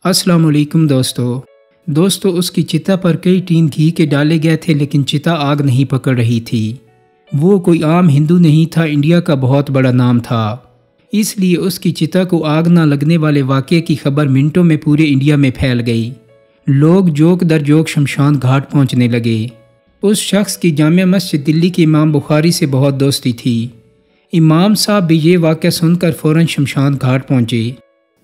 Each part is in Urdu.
السلام علیکم دوستو اس کی چتا پر کئی ٹین گھی کے ڈالے گئے تھے لیکن چتا آگ نہیں پکڑ رہی تھی۔ وہ کوئی عام ہندو نہیں تھا، انڈیا کا بہت بڑا نام تھا، اس لیے اس کی چتا کو آگ نہ لگنے والے واقعے کی خبر منٹوں میں پورے انڈیا میں پھیل گئی۔ لوگ جوک در جوک شمشان گھاٹ پہنچنے لگے۔ اس شخص کی جامع مسجد دلی کے امام بخاری سے بہت دوستی تھی۔ امام صاحب بھی یہ واقعہ سن کر فوراً شمشان گھاٹ پہنچے۔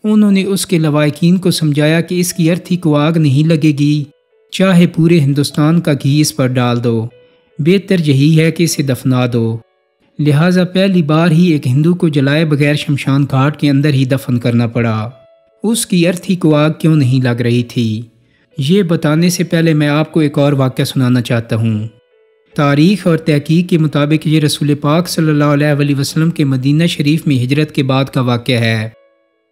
انہوں نے اس کے لوائقین کو سمجھایا کہ اس کی ارتھی کو آگ نہیں لگے گی، چاہے پورے ہندوستان کا گھی اس پر ڈال دو، بہتر یہی ہے کہ اسے دفنا دو۔ لہٰذا پہلی بار ہی ایک ہندو کو جلائے بغیر شمشان گھاٹ کے اندر ہی دفن کرنا پڑا۔ اس کی ارتھی کو آگ کیوں نہیں لگ رہی تھی، یہ بتانے سے پہلے میں آپ کو ایک اور واقعہ سنانا چاہتا ہوں۔ تاریخ اور تحقیق کے مطابق یہ رسول پاک صلی اللہ علیہ وسلم کے مدینہ شریف میں ہجرت کے بعد کا واقعہ ہے۔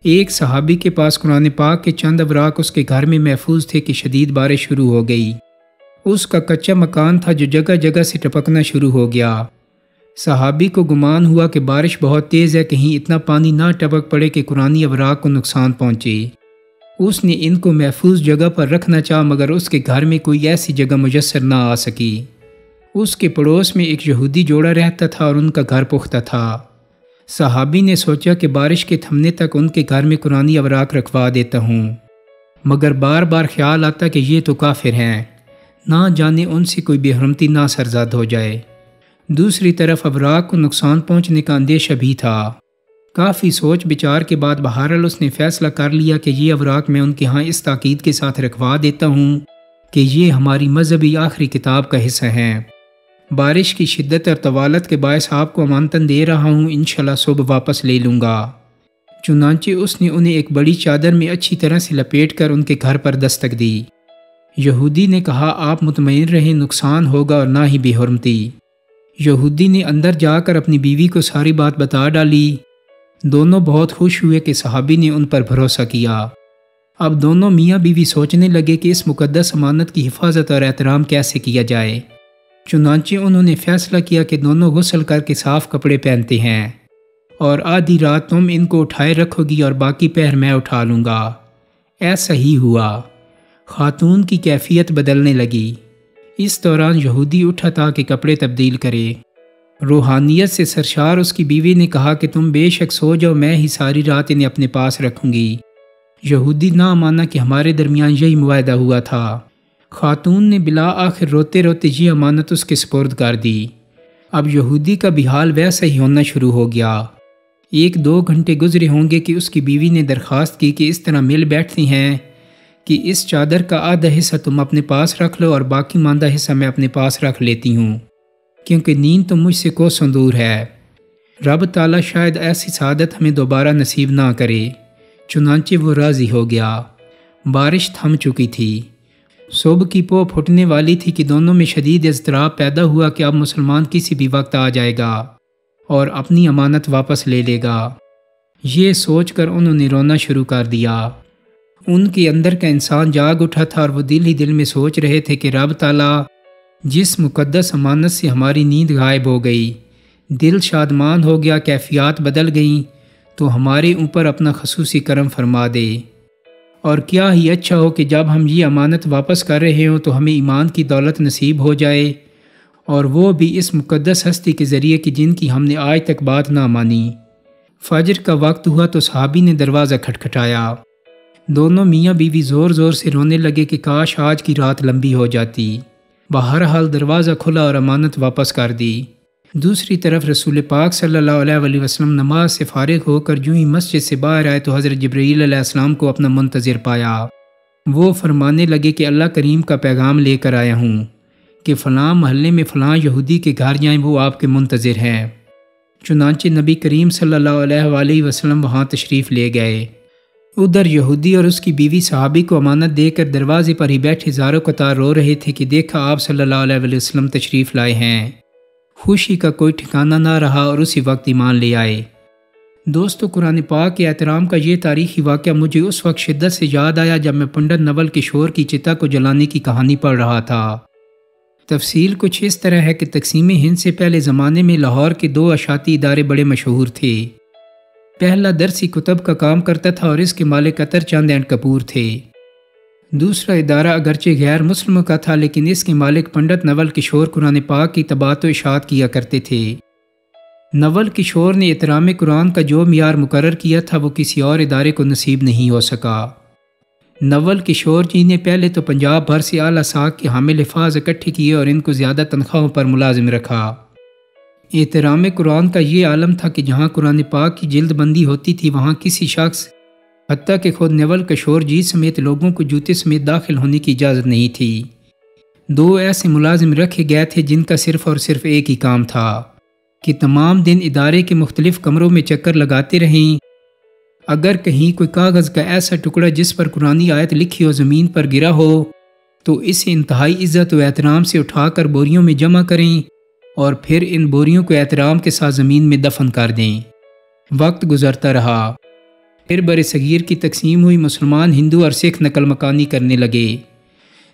ایک صحابی کے پاس قرآن پاک کے چند اوراق اس کے گھر میں محفوظ تھے کہ شدید بارش شروع ہو گئی۔ اس کا کچا مکان تھا جو جگہ جگہ سے ٹپکنا شروع ہو گیا۔ صحابی کو گمان ہوا کہ بارش بہت تیز ہے، کہیں اتنا پانی نہ ٹپک پڑے کہ قرآنی اوراق کو نقصان پہنچے۔ اس نے ان کو محفوظ جگہ پر رکھنا چاہا مگر اس کے گھر میں کوئی ایسی جگہ میسر نہ آ سکی۔ اس کے پڑوس میں ایک یہودی جوڑا رہتا تھا اور ان کا گھر پختہ تھا۔ صحابی نے سوچا کہ بارش کے تھمنے تک ان کے گھر میں قرآنی اوراق رکھوا دیتا ہوں، مگر بار بار خیال آتا کہ یہ تو کافر ہیں، نہ جانے ان سے کوئی بے حرمتی نہ سرزاد ہو جائے۔ دوسری طرف اوراق کو نقصان پہنچنے کا اندیشہ بھی تھا۔ کافی سوچ بچار کے بعد بہرحال اس نے فیصلہ کر لیا کہ یہ اوراق میں ان کے ہاں اس تاکید کے ساتھ رکھوا دیتا ہوں کہ یہ ہماری مذہبی آخری کتاب کا حصہ ہیں۔ بارش کی شدت اور طوالت کے باعث آپ کو امانتاً دے رہا ہوں، انشاءاللہ صبح واپس لے لوں گا۔ چنانچہ اس نے انہیں ایک بڑی چادر میں اچھی طرح سے لپیٹ کر ان کے گھر پر دستک دی۔ یہودی نے کہا آپ مطمئن رہیں، نقصان ہوگا اور نہ ہی بے حرمتی۔ یہودی نے اندر جا کر اپنی بیوی کو ساری بات بتا ڈالی۔ دونوں بہت خوش ہوئے کہ صحابی نے ان پر بھروسہ کیا۔ اب دونوں میاں بیوی سوچنے لگے کہ اس مقدس امانت کی حفاظت اور احترام کیسے کیا جائے۔ چنانچہ انہوں نے فیصلہ کیا کہ دونوں غسل کر کے صاف کپڑے پہنتے ہیں اور آدھی رات تم ان کو اٹھائے رکھو گی اور باقی پہر میں اٹھا لوں گا۔ ایسا ہی ہوا۔ خاتون کی کیفیت بدلنے لگی۔ اس دوران یہودی اٹھا تاکہ کپڑے تبدیل کرے۔ روحانیت سے سرشار اس کی بیوی نے کہا کہ تم بے شک سو جاؤ، میں ہی ساری رات انہیں اپنے پاس رکھوں گی۔ یہودی نہ مانا کہ ہمارے درمیان یہی معاہدہ ہوا تھا۔ خاتون نے بلا آخر روتے روتے یہ امانت اس کے سپرد کر دی۔ اب یہودی کا بھی حال ویسا ہی ہونا شروع ہو گیا۔ 1-2 گھنٹے گزرے ہوں گے کہ اس کی بیوی نے درخواست کی کہ اس طرح مل بیٹھتی ہیں کہ اس چادر کا آدھا حصہ تم اپنے پاس رکھ لو اور باقی ماندہ حصہ میں اپنے پاس رکھ لیتی ہوں، کیونکہ نیند تو مجھ سے کوسوں دور ہے۔ رب تعالیٰ شاید ایسی سعادت ہمیں دوبارہ نصیب نہ کرے۔ چنانچہ وہ راضی ہو گیا۔ بارش تھم چکی تھی۔ صبح کی پو پھٹنے والی تھی کہ دونوں میں شدید اضطراب پیدا ہوا کہ اب مسلمان کسی بھی وقت آ جائے گا اور اپنی امانت واپس لے لے گا۔ یہ سوچ کر انہوں نے رونا شروع کر دیا۔ ان کے اندر کا انسان جاگ اٹھا تھا اور وہ دل ہی دل میں سوچ رہے تھے کہ رب تعالیٰ جس مقدس امانت سے ہماری نیند غائب ہو گئی، دل شادمان ہو گیا، کیفیات بدل گئیں، تو ہمارے اوپر اپنا خصوصی کرم فرما دے۔ اور کیا ہی اچھا ہو کہ جب ہم یہ امانت واپس کر رہے ہوں تو ہمیں ایمان کی دولت نصیب ہو جائے، اور وہ بھی اس مقدس ہستی کے ذریعے کہ جن کی ہم نے آج تک بات نہ مانی۔ فجر کا وقت ہوا تو صحابی نے دروازہ کھٹکھٹایا۔ دونوں میاں بیوی زور زور سے رونے لگے کہ کاش آج کی رات لمبی ہو جاتی۔ بہرحال دروازہ کھلا اور امانت واپس کر دی۔ دوسری طرف رسول پاک صلی اللہ علیہ وسلم نماز سے فارغ ہو کر جو ہی مسجد سے باہر آئے تو حضرت جبرائیل علیہ السلام کو اپنا منتظر پایا۔ وہ فرمانے لگے کہ اللہ کریم کا پیغام لے کر آیا ہوں کہ فلاں محلے میں فلاں یہودی کے گھر جائیں، وہ آپ کے منتظر ہیں۔ چنانچہ نبی کریم صلی اللہ علیہ وسلم وہاں تشریف لے گئے۔ ادھر یہودی اور اس کی بیوی صحابی کو امانت دے کر دروازے پر ہی بیٹھے زاروں قطار رو رہے تھے کہ دیکھا آپ صلی اللہ علیہ وسلم تشریف لائے ہیں۔ خوشی کا کوئی ٹھکانہ نہ رہا اور اسی وقت ایمان لے آئے۔ دوستو، قرآن پاک کے احترام کا یہ تاریخی واقعہ مجھے اس وقت شدت سے یاد آیا جب میں پنڈت نول کشور کی چتا کو جلانے کی کہانی پڑھ رہا تھا۔ تفصیل کچھ اس طرح ہے کہ تقسیم ہند سے پہلے زمانے میں لاہور کے 2 اشاعتی ادارے بڑے مشہور تھے۔ پہلا درسی کتب کا کام کرتا تھا اور اس کے مالک عطر چاند اینڈ کپور تھے۔ دوسرا ادارہ اگرچہ غیر مسلموں کا تھا لیکن اس کے مالک پنڈت نول کشور قرآن پاک کی طباعت و اشاعت کیا کرتے تھے۔ نول کشور نے احترام قرآن کا جو معیار مقرر کیا تھا وہ کسی اور ادارے کو نصیب نہیں ہو سکا۔ نول کشور جی نے پہلے تو پنجاب بھر سے اعلیٰ ساکھ کے حامل الفاظ اکٹھے کیے اور ان کو زیادہ تنخواہوں پر ملازم رکھا۔ احترام قرآن کا یہ عالم تھا کہ جہاں قرآن پاک کی جلد بندی ہوتی تھی وہاں کسی شخص حتیٰ کہ خود نول کشور جی سمیت لوگوں کو جوتے سمیت داخل ہونے کی اجازت نہیں تھی۔ 2 ایسے ملازم رکھے گئے تھے جن کا صرف اور صرف ایک ہی کام تھا کہ تمام دن ادارے کے مختلف کمروں میں چکر لگاتے رہیں۔ اگر کہیں کوئی کاغذ کا ایسا ٹکڑا جس پر قرآنی آیت لکھی ہو زمین پر گرا ہو تو اسے انتہائی عزت و احترام سے اٹھا کر بوریوں میں جمع کریں اور پھر ان بوریوں کو احترام کے ساتھ زمین میں دفن کر دیں۔ وقت گزرتا رہا، پھر بر صغیر کی تقسیم ہوئی، مسلمان، ہندو اور سکھ نقل مکانی کرنے لگے۔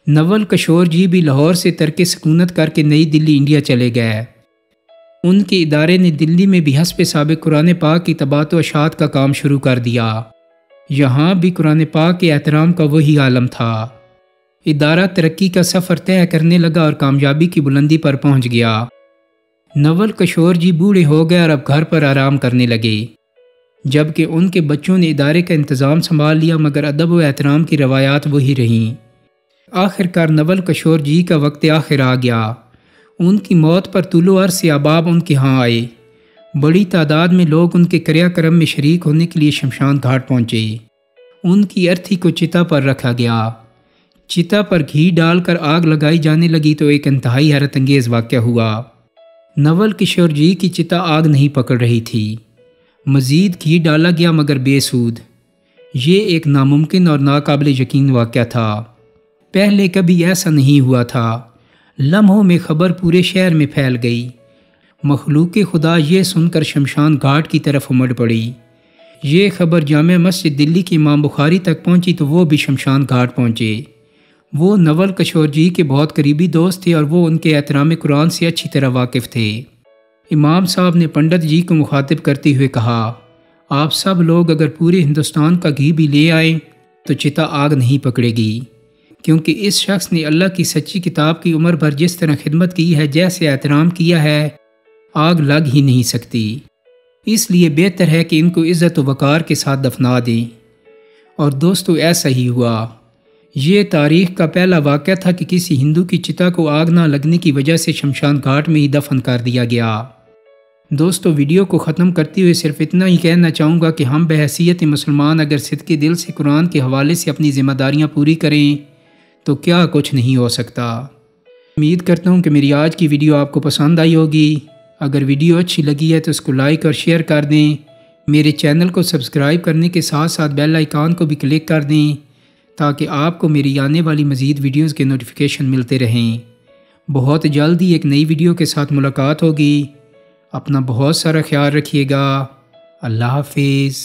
نول کشور جی بھی لاہور سے ترک سکونت کر کے نئی دلی انڈیا چلے گئے۔ ان کے ادارے نے دلی میں بھی حسب سابق قرآن پاک کی طباعت و اشاعت کا کام شروع کر دیا۔ یہاں بھی قرآن پاک کے احترام کا وہی عالم تھا۔ ادارہ ترقی کا سفر طے کرنے لگا اور کامیابی کی بلندی پر پہنچ گیا۔ نول کشور جی بوڑھے ہو گئے اور اب گھر پر آرام کرنے لگے، جبکہ ان کے بچوں نے ادارے کا انتظام سنبھال لیا، مگر ادب و احترام کی روایات وہی رہیں۔ آخر کار نول کشور جی کا وقت آخر آ گیا۔ ان کی موت پر طول و عرض سے احباب ان کے ہاں آئے۔ بڑی تعداد میں لوگ ان کے کریا کرم میں شریک ہونے کے لیے شمشان گھاٹ پہنچے۔ ان کی ارتھی کو چتا پر رکھا گیا۔ چتا پر گھی ڈال کر آگ لگائی جانے لگی تو ایک انتہائی حیرت انگیز واقعہ ہوا۔ نول کشور جی کی چتا آگ نہیں پکڑ رہی تھی۔ مزید گھی ڈالا گیا مگر بے سود۔ یہ ایک ناممکن اور ناقابل یقین واقعہ تھا۔ پہلے کبھی ایسا نہیں ہوا تھا۔ لمحوں میں خبر پورے شہر میں پھیل گئی۔ مخلوق خدا یہ سن کر شمشان گھاٹ کی طرف امڑ پڑی۔ یہ خبر جامع مسجد دلی کی امام بخاری تک پہنچی تو وہ بھی شمشان گھاٹ پہنچے۔ وہ نول کشور جی کے بہت قریبی دوست تھے اور وہ ان کے احترام قرآن سے اچھی طرح واقف تھے۔ امام صاحب نے پنڈت جی کو مخاطب کرتے ہوئے کہا، آپ سب لوگ اگر پورے ہندوستان کا گھی بھی لے آئیں تو چتا آگ نہیں پکڑے گی، کیونکہ اس شخص نے اللہ کی سچی کتاب کی عمر بھر جس طرح خدمت کی ہے، جیسے احترام کیا ہے، آگ لگ ہی نہیں سکتی۔ اس لیے بہتر ہے کہ ان کو عزت و وقار کے ساتھ دفنا دیں۔ اور دوستو ایسا ہی ہوا۔ یہ تاریخ کا پہلا واقعہ تھا کہ کسی ہندو کی چتا کو آگ نہ لگنے کی وجہ سے شمشان گھاٹ میں ہی دفن کر دیا گیا۔ دوستو ویڈیو کو ختم کرتے ہوئے صرف اتنا ہی کہنا چاہوں گا کہ ہم بحیثیت مسلمان اگر صدقے دل سے قرآن کے حوالے سے اپنی ذمہ داریاں پوری کریں تو کیا کچھ نہیں ہو سکتا۔ امید کرتا ہوں کہ میری آج کی ویڈیو آپ کو پسند آئی ہوگی۔ اگر ویڈیو اچھی لگی ہے تو اس کو لائک اور شیئر کر دیں۔ میرے چینل کو سبسکرائب کرنے کے ساتھ ساتھ بیل آئیکن کو بھی کلک کر دیں تاکہ آپ کو میری آنے والی مزید ویڈیوز کے نوٹیفیکیشن ملتے رہیں۔ بہت جلدی ایک نئی ویڈیو کے ساتھ ملاقات ہوگی۔ اپنا بہت سارا خیال رکھیے گا۔ اللہ حافظ۔